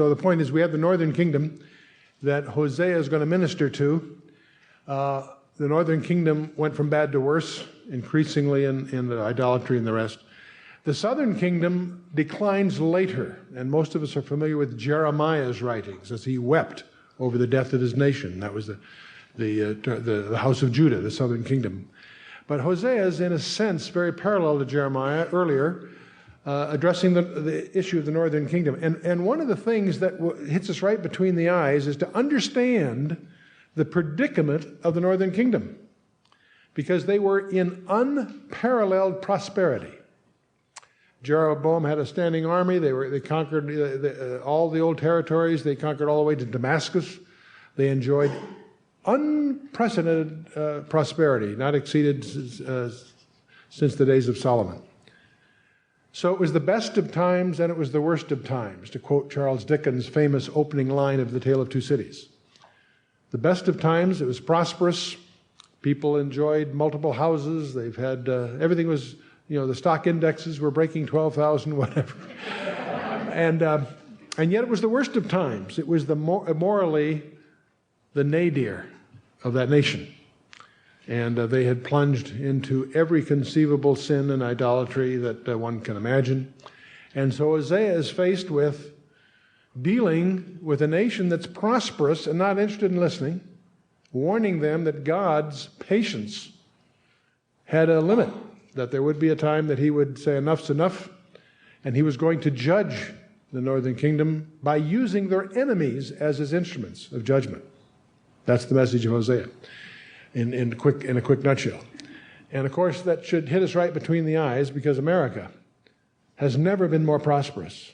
So the point is, we have the northern kingdom that Hosea is going to minister to. The northern kingdom went from bad to worse, increasingly in the idolatry and the rest. The southern kingdom declines later, and most of us are familiar with Jeremiah's writings as he wept over the death of his nation. That was the house of Judah, the southern kingdom. But Hosea is, in a sense, very parallel to Jeremiah earlier, addressing the issue of the northern kingdom. And one of the things that hits us right between the eyes is to understand the predicament of the northern kingdom, because they were in unparalleled prosperity. Jeroboam had a standing army. They conquered all the old territories. They conquered all the way to Damascus. They enjoyed unprecedented prosperity, not exceeded since the days of Solomon. So it was the best of times and it was the worst of times, to quote Charles Dickens' famous opening line of The Tale of Two Cities. The best of times, it was prosperous. People enjoyed multiple houses. They've had, everything was, the stock indexes were breaking 12,000, whatever. And yet it was the worst of times. It was morally the nadir of that nation. And they had plunged into every conceivable sin and idolatry that one can imagine. And so Hosea is faced with dealing with a nation that's prosperous and not interested in listening, warning them that God's patience had a limit, that there would be a time that he would say enough's enough, and he was going to judge the northern kingdom by using their enemies as his instruments of judgment. That's the message of Hosea in a quick nutshell. And of course, that should hit us right between the eyes, because America has never been more prosperous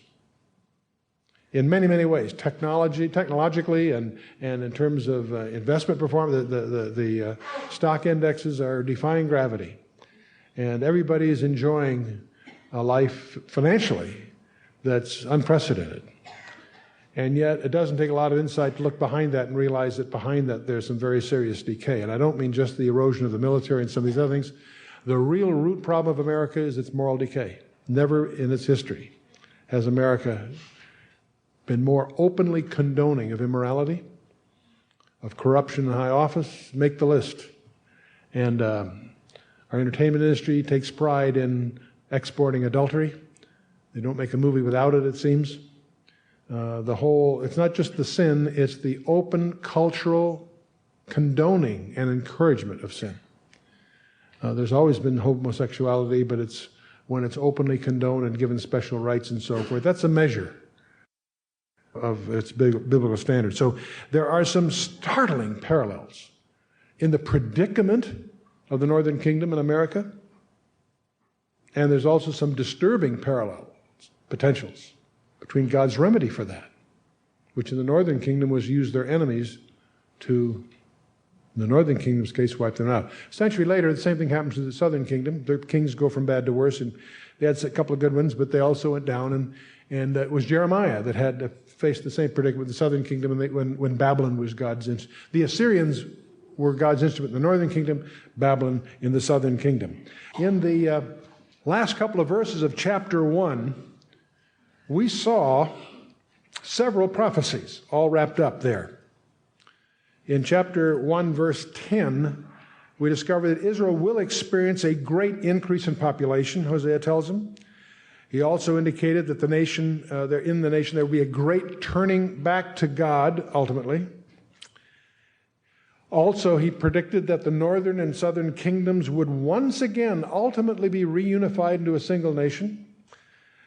in many, many ways, technologically and in terms of investment performance. The stock indexes are defying gravity. And everybody is enjoying a life financially that's unprecedented. And yet it doesn't take a lot of insight to look behind that and realize that behind that there's some very serious decay. And I don't mean just the erosion of the military and some of these other things. The real root problem of America is its moral decay. Never in its history has America been more openly condoning of immorality, of corruption in high office. Make the list. And our entertainment industry takes pride in exporting adultery. They don't make a movie without it, it seems. It's not just the sin, it's the open cultural condoning and encouragement of sin. There's always been homosexuality, but it's when it's openly condoned and given special rights and so forth. That's a measure of its biblical standards. So there are some startling parallels in the predicament of the northern kingdom in America, and there's also some disturbing parallels, potentials, between God's remedy for that, which in the northern kingdom was use their enemies to, in the northern kingdom's case, wipe them out. A century later, the same thing happens to the southern kingdom. Their kings go from bad to worse, and they had a couple of good ones, but they also went down, and it was Jeremiah that had to face the same predicament with the southern kingdom when Babylon was God's instrument. The Assyrians were God's instrument in the northern kingdom, Babylon in the southern kingdom. In the last couple of verses of chapter 1, we saw several prophecies all wrapped up there. In chapter 1, verse 10, we discover that Israel will experience a great increase in population, Hosea tells them. He also indicated that in the nation there will be a great turning back to God, ultimately. Also, he predicted that the northern and southern kingdoms would once again ultimately be reunified into a single nation.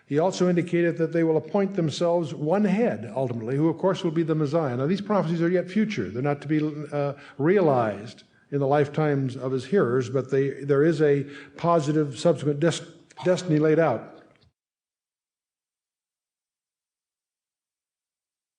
He also indicated that they will appoint themselves one head, ultimately, who, of course, will be the Messiah. Now, these prophecies are yet future. They're not to be realized in the lifetimes of his hearers, but there is a positive subsequent destiny laid out.